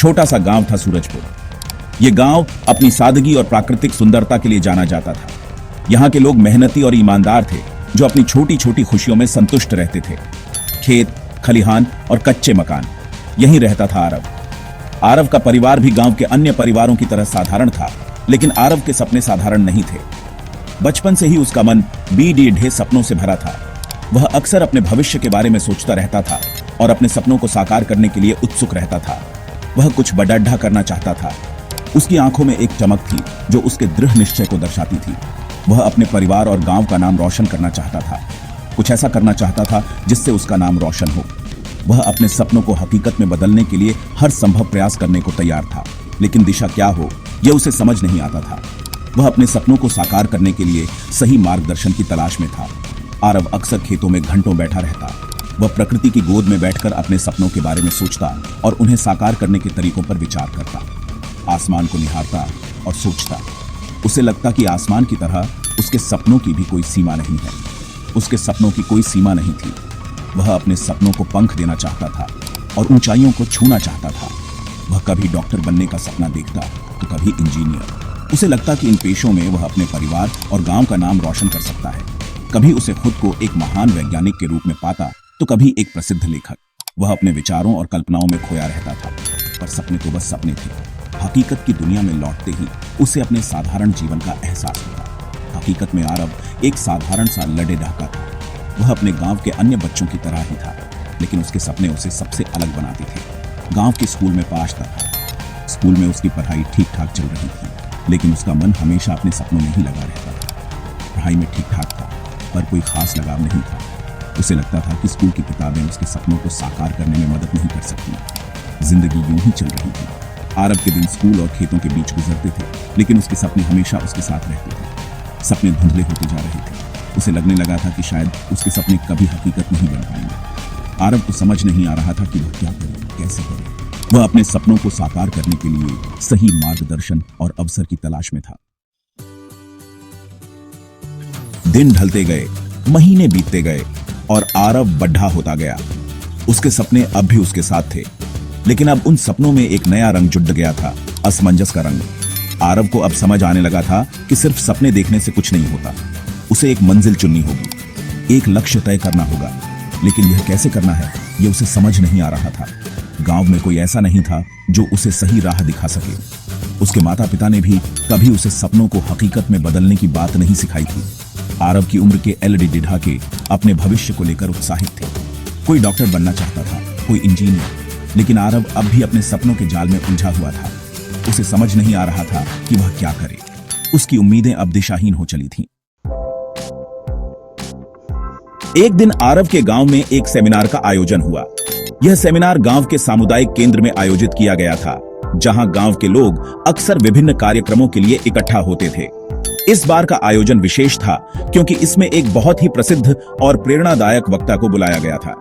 छोटा सा गांव था सूरजपुर। यह गांव अपनी सादगी और प्राकृतिक सुंदरता के लिए जाना जाता था। यहाँ के लोग मेहनती और ईमानदार थे, जो अपनी छोटी छोटी खुशियों में संतुष्ट रहते थे। खेत, खलिहान और कच्चे मकान, यहीं रहता था आरव। आरव का परिवार भी गांव के अन्य परिवारों की तरह साधारण था, लेकिन आरव के सपने साधारण नहीं थे। बचपन से ही उसका मन ढेर सपनों से भरा था। वह अक्सर अपने भविष्य के बारे में सोचता रहता था और अपने सपनों को साकार करने के लिए उत्सुक रहता था। वह कुछ बड़ा करना चाहता था। उसकी आंखों में एक चमक थी जो उसके दृढ़ निश्चय को दर्शाती थी। वह अपने परिवार और गांव का नाम रोशन करना चाहता था। कुछ ऐसा करना चाहता था जिससे उसका नाम रोशन हो। वह अपने सपनों को हकीकत में बदलने के लिए हर संभव प्रयास करने को तैयार था, लेकिन दिशा क्या हो यह उसे समझ नहीं आता था। वह अपने सपनों को साकार करने के लिए सही मार्गदर्शन की तलाश में था। आरव अक्सर खेतों में घंटों बैठा रहता। वह प्रकृति की गोद में बैठकर अपने सपनों के बारे में सोचता और उन्हें साकार करने के तरीकों पर विचार करता। आसमान को निहारता और सोचता। उसे लगता कि आसमान की तरह उसके सपनों की भी कोई सीमा नहीं है। उसके सपनों की कोई सीमा नहीं थी। वह अपने सपनों को पंख देना चाहता था और ऊंचाइयों को छूना चाहता था। वह कभी डॉक्टर बनने का सपना देखता तो कभी इंजीनियर। उसे लगता कि इन पेशों में वह अपने परिवार और गांव का नाम रोशन कर सकता है। कभी उसे खुद को एक महान वैज्ञानिक के रूप में पाता तो कभी एक प्रसिद्ध लेखक। वह अपने विचारों और कल्पनाओं में खोया रहता था, पर सपने तो बस सपने थे। हकीकत की दुनिया में लौटते ही उसे अपने साधारण जीवन का एहसास होता। हकीकत में आरव एक साधारण सा लड़े ढाका था। वह अपने गांव के अन्य बच्चों की तरह ही था, लेकिन उसके सपने उसे सबसे अलग बनाते थे। गांव के स्कूल में पास था। स्कूल में उसकी पढ़ाई ठीक ठाक चल रही थी, लेकिन उसका मन हमेशा अपने सपनों में ही लगा रहता था। पढ़ाई में ठीक ठाक था, पर कोई खास लगाव नहीं था। उसे लगता था कि स्कूल की किताबें उसके सपनों को साकार करने में मदद नहीं कर सकती। जिंदगी यूं ही चल रही थी। आरव के दिन स्कूल और खेतों के बीच गुजरते थे, लेकिन उसके सपने हमेशा उसके साथ रहते थे। सपने धुंधले होते जा रहे थे। उसे लगने लगा था कि शायद उसके सपने कभी हकीकत नहीं बन पाएंगे। आरव को समझ नहीं आ रहा था कि वह क्या करे, कैसे करे। वह अपने सपनों को साकार करने के लिए सही मार्गदर्शन और अवसर की तलाश में था। दिन ढलते गए, महीने बीतते गए और आरव बड्ढा होता गया। उसके सपने अब भी उसके साथ थे, लेकिन अब उन सपनों में एक नया रंग जुड़ गया था, असमंजस का रंग। आरव को अब समझ आने लगा था कि सिर्फ सपने देखने से कुछ नहीं होता। उसे एक मंजिल चुननी होगी, एक लक्ष्य तय करना होगा, लेकिन यह कैसे करना है यह उसे समझ नहीं आ रहा था। गांव में कोई ऐसा नहीं था जो उसे सही राह दिखा सके। उसके माता पिता ने भी कभी उसे सपनों को हकीकत में बदलने की बात नहीं सिखाई थी। आरव की उम्र के एलईडी ढाके अपने भविष्य को लेकर उत्साहित थे। कोई डॉक्टर बनना चाहता था, कोई इंजीनियर, लेकिन आरव अब भी अपने सपनों के जाल में उलझा हुआ था। उसे समझ नहीं आ रहा था कि वह क्या करे। उसकी उम्मीदें अब दिशाहीन हो चली थीं। एक दिन आरव के गांव में एक सेमिनार का आयोजन हुआ। यह सेमिनार गांव के सामुदायिक केंद्र में आयोजित किया गया था, जहां गांव के लोग अक्सर विभिन्न कार्यक्रमों के लिए इकट्ठा होते थे। इस बार का आयोजन विशेष था क्योंकि इसमें एक बहुत ही प्रसिद्ध और प्रेरणादायक वक्ता को बुलाया गया था।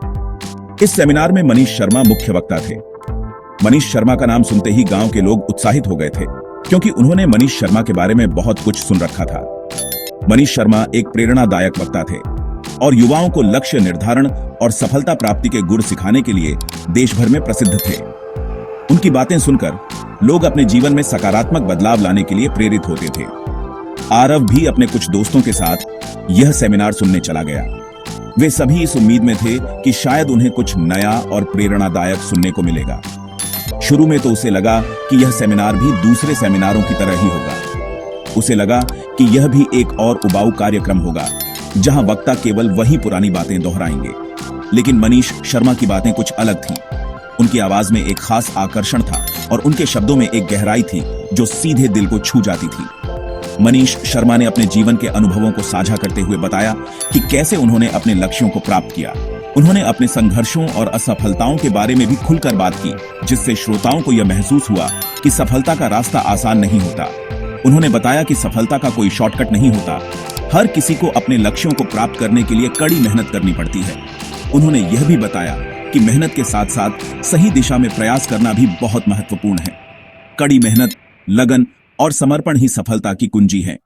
इस सेमिनार में मनीष शर्मा मुख्य वक्ता थे। मनीष शर्मा का नाम सुनते ही गांव के लोग उत्साहित हो गए थे, क्योंकि उन्होंने मनीष शर्मा के बारे में बहुत कुछ सुन रखा था। मनीष शर्मा एक प्रेरणादायक वक्ता थे और युवाओं को लक्ष्य निर्धारण और सफलता प्राप्ति के गुर सिखाने के लिए देश भर में प्रसिद्ध थे। उनकी बातें सुनकर लोग अपने जीवन में सकारात्मक बदलाव लाने के लिए प्रेरित होते थे। आरव भी अपने कुछ दोस्तों के साथ यह सेमिनार सुनने चला गया। वे सभी इस उम्मीद में थे कि शायद उन्हें कुछ नया और प्रेरणादायक सुनने को मिलेगा। शुरू में तो उसे लगा कि यह सेमिनार भी दूसरे सेमिनारों की तरह ही होगा। उसे लगा कि यह भी एक और उबाऊ कार्यक्रम होगा, जहां वक्ता केवल वही पुरानी बातें दोहराएंगे। लेकिन मनीष शर्मा की बातें कुछ अलग थीं। उनकी आवाज में एक खास आकर्षण था और उनके शब्दों में एक गहराई थी जो सीधे दिल को छू जाती थी। मनीष शर्मा ने अपने जीवन के अनुभवों को साझा करते हुए बताया कि कैसे उन्होंने अपने लक्ष्यों को प्राप्त किया। उन्होंने अपने संघर्षों और असफलताओं के बारे में भी खुलकर बात की, जिससे श्रोताओं को यह महसूस हुआ कि सफलता का रास्ता आसान नहीं होता। उन्होंने बताया कि सफलता का कोई शॉर्टकट नहीं होता। हर किसी को अपने लक्ष्यों को प्राप्त करने के लिए कड़ी मेहनत करनी पड़ती है। उन्होंने यह भी बताया कि मेहनत के साथ साथ सही दिशा में प्रयास करना भी बहुत महत्वपूर्ण है। कड़ी मेहनत, लगन और समर्पण ही सफलता की कुंजी है।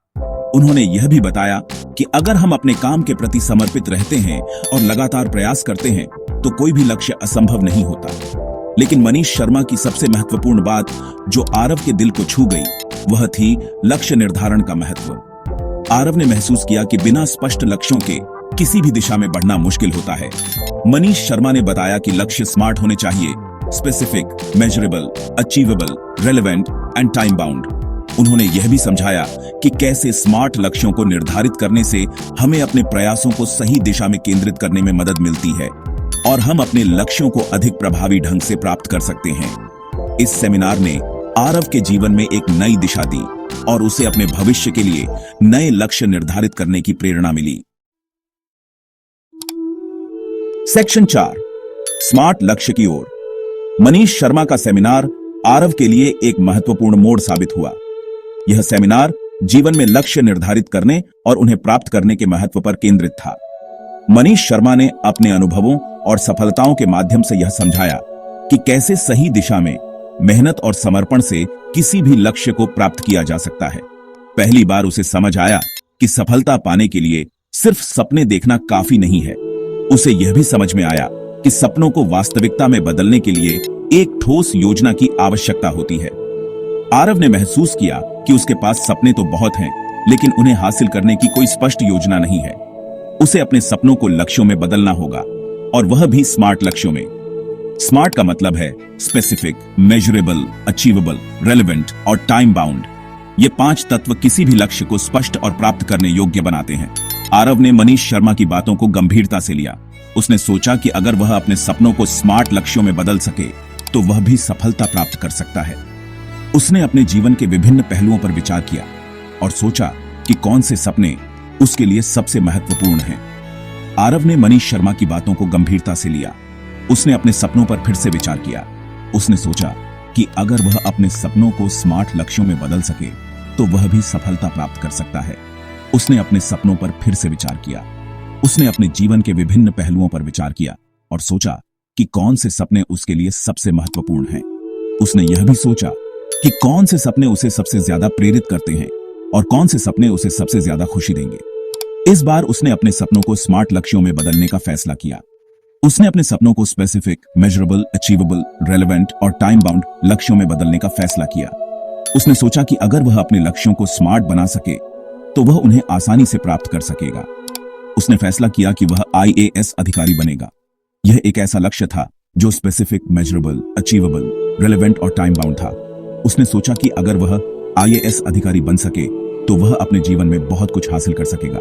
उन्होंने यह भी बताया कि अगर हम अपने काम के प्रति समर्पित रहते हैं और लगातार प्रयास करते हैं तो कोई भी लक्ष्य असंभव नहीं होता। लेकिन मनीष शर्मा की सबसे महत्वपूर्ण बात जो आरव के दिल को छू गई वह थी लक्ष्य निर्धारण का महत्व। आरव ने महसूस किया कि बिना स्पष्ट लक्ष्यों के किसी भी दिशा में बढ़ना मुश्किल होता है। मनीष शर्मा ने बताया कि लक्ष्य स्मार्ट होने चाहिए, specific, measurable, achievable, relevant and time bound. उन्होंने यह भी समझाया कि कैसे स्मार्ट लक्ष्यों को निर्धारित करने से हमें अपने प्रयासों को सही दिशा में केंद्रित करने में मदद मिलती है और हम अपने लक्ष्यों को अधिक प्रभावी ढंग से प्राप्त कर सकते हैं। इस सेमिनार ने आरव के जीवन में एक नई दिशा दी और उसे अपने भविष्य के लिए नए लक्ष्य निर्धारित करने की प्रेरणा मिली। सेक्शन 4, स्मार्ट लक्ष्य की ओर। मनीष शर्मा का सेमिनार आरव के लिए एक महत्वपूर्ण मोड़ साबित हुआ। यह सेमिनार जीवन में लक्ष्य निर्धारित करने और उन्हें प्राप्त करने के महत्व पर केंद्रित था। मनीष शर्मा ने अपने अनुभवों और सफलताओं के माध्यम से यह समझाया कि कैसे सही दिशा में मेहनत और समर्पण से किसी भी लक्ष्य को प्राप्त किया जा सकता है। पहली बार उसे समझ आया कि सफलता पाने के लिए सिर्फ सपने देखना काफी नहीं है। उसे यह भी समझ में आया कि सपनों को वास्तविकता में बदलने के लिए एक ठोस योजना की आवश्यकता होती है। आरव ने महसूस किया कि उसके पास सपने तो बहुत हैं, लेकिन उन्हें हासिल करने की कोई स्पष्ट योजना नहीं है। उसे अपने सपनों को लक्ष्यों में बदलना होगा, और वह भी स्मार्ट लक्ष्यों में। स्मार्ट का मतलब है स्पेसिफिक, मेजरेबल, अचीवेबल, रेलेवेंट और टाइम बाउंड। ये 5 तत्व किसी भी लक्ष्य को स्पष्ट और प्राप्त करने योग्य बनाते हैं। आरव ने मनीष शर्मा की बातों को गंभीरता से लिया। उसने सोचा कि अगर वह अपने सपनों को स्मार्ट लक्ष्यों में बदल सके तो वह भी सफलता प्राप्त कर सकता है। उसने अपने जीवन के विभिन्न पहलुओं पर विचार किया और सोचा कि कौन से सपने उसके लिए सबसे महत्वपूर्ण हैं। आरव ने मनीष शर्मा की बातों को गंभीरता से लिया। उसने अपने सपनों पर फिर से विचार किया। उसने सोचा कि अगर वह अपने सपनों को स्मार्ट लक्ष्यों में बदल सके तो वह भी सफलता प्राप्त कर सकता है। उसने अपने सपनों पर फिर से विचार किया। उसने अपने जीवन के विभिन्न पहलुओं पर विचार किया और सोचा कि कौन से सपने उसके लिए सबसे महत्वपूर्ण हैं। उसने यह भी सोचा कि कौन से सपने उसे सबसे ज्यादा प्रेरित करते हैं और कौन से सपने उसे सबसे ज्यादा खुशी देंगे। इस बार उसने अपने सपनों को स्मार्ट लक्ष्यों में बदलने का फैसला किया। उसने अपने सपनों को स्पेसिफिक, मेजरेबल, अचीवेबल, रेलेवेंट और टाइम बाउंड लक्ष्यों में बदलने का फैसला किया। उसने सोचा कि अगर वह अपने लक्ष्यों को स्मार्ट बना सके तो वह उन्हें आसानी से प्राप्त कर सकेगा। उसने फैसला किया कि वह IAS अधिकारी बनेगा। यह एक ऐसा लक्ष्य था जो स्पेसिफिक, मेजरेबल, अचीवेबल, रेलेवेंट और टाइम बाउंड था। उसने सोचा कि अगर वह IAS अधिकारी बन सके तो वह अपने जीवन में बहुत कुछ हासिल कर सकेगा।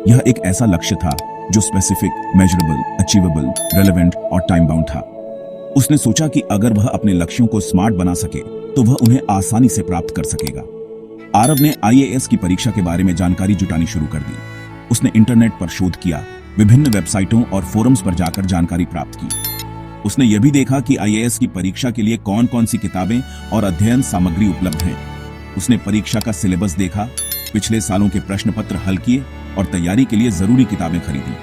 यह एक ऐसा लक्ष्य था जो स्पेसिफिक, मेजरेबल, अचीवेबल, रेलेवेंट और टाइम बाउंड था। उसने सोचा कि अगर वह अपने लक्ष्यों को स्मार्ट बना सके तो वह उन्हें आसानी से प्राप्त कर सकेगा। आरव ने IAS की परीक्षा के बारे में जानकारी जुटानी शुरू कर दी। उसने इंटरनेट पर शोध किया, विभिन्न वेबसाइटों और फोरम्स पर जाकर जानकारी प्राप्त की। उसने यह भी देखा कि IAS की परीक्षा के लिए कौन कौन सी किताबें और अध्ययन सामग्री उपलब्ध है। उसने परीक्षा का सिलेबस देखा, पिछले सालों के प्रश्न पत्र हल किए और तैयारी के लिए जरूरी किताबें खरीदी।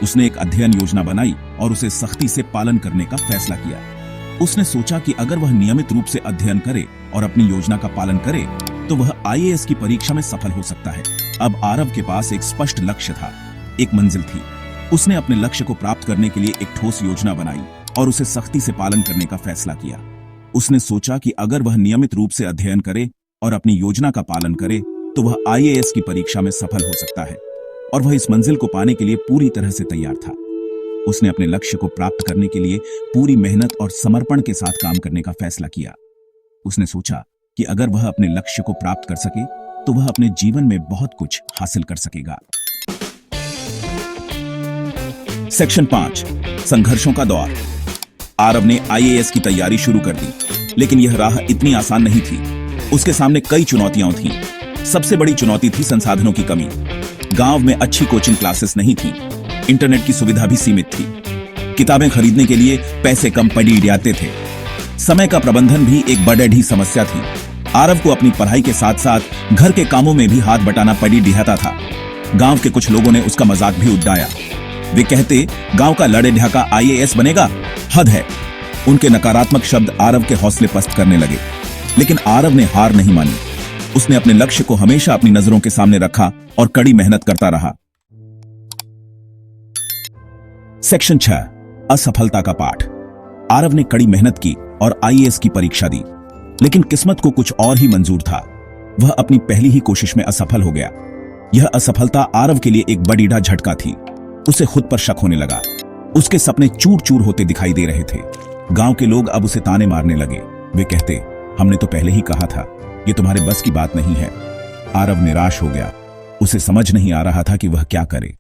उसने एक अध्ययन योजना बनाई और उसे सख्ती से पालन करने का फैसला किया। उसने सोचा कि अगर वह नियमित रूप से अध्ययन करे और अपनी योजना का पालन करे तो वह IAS की परीक्षा में सफल हो सकता है। अब आरव के पास एक स्पष्ट लक्ष्य था, एक मंजिल थी। उसने अपने लक्ष्य को प्राप्त करने के लिए एक ठोस योजना बनाई और उसे सख्ती से पालन करने का फैसला किया। उसने सोचा कि अगर वह नियमित रूप से अध्ययन करे और अपनी योजना का पालन करे तो वह IAS की परीक्षा में सफल हो सकता है और वह इस मंजिल को पाने के लिए पूरी तरह से तैयार था। उसने अपने लक्ष्य को प्राप्त करने के लिए पूरी मेहनत और समर्पण के साथ काम करने का फैसला किया। उसने सोचा कि अगर वह अपने लक्ष्य को प्राप्त कर सके तो वह अपने जीवन में बहुत कुछ हासिल कर सकेगा। सेक्शन 5, संघर्षों का दौर। आरव ने IAS की तैयारी शुरू कर दी, लेकिन यह राह इतनी आसान नहीं थी। उसके सामने कई चुनौतियां थीं। सबसे बड़ी चुनौती थी संसाधनों की कमी। गांव में अच्छी कोचिंग क्लासेस नहीं थी, इंटरनेट की सुविधा भी सीमित थी, किताबें खरीदने के लिए पैसे कम पड़ी जाते थे, समय का प्रबंधन भी एक बड़ी समस्या थी। आरव को अपनी पढ़ाई के साथ साथ घर के कामों में भी हाथ बटाना पड़ी दिहाता था। गांव के कुछ लोगों ने उसका मजाक भी उड़ाया। वे कहते, गांव का लड़े ढाका IAS बनेगा, हद है। उनके नकारात्मक शब्द आरव के हौसले पस्त करने लगे, लेकिन आरव ने हार नहीं मानी। उसने अपने लक्ष्य को हमेशा अपनी नजरों के सामने रखा और कड़ी मेहनत करता रहा। सेक्शन 6, असफलता का पाठ। आरव ने कड़ी मेहनत की और आईएएस की परीक्षा दी, लेकिन किस्मत को कुछ और ही मंजूर था। वह अपनी पहली ही कोशिश में असफल हो गया। यह असफलता आरव के लिए एक बड़ी झटका थी। उसे खुद पर शक होने लगा। उसके सपने चूर चूर होते दिखाई दे रहे थे। गांव के लोग अब उसे ताने मारने लगे। वे कहते, हमने तो पहले ही कहा था, ये तुम्हारे बस की बात नहीं है। आरव निराश हो गया। उसे समझ नहीं आ रहा था कि वह क्या करे।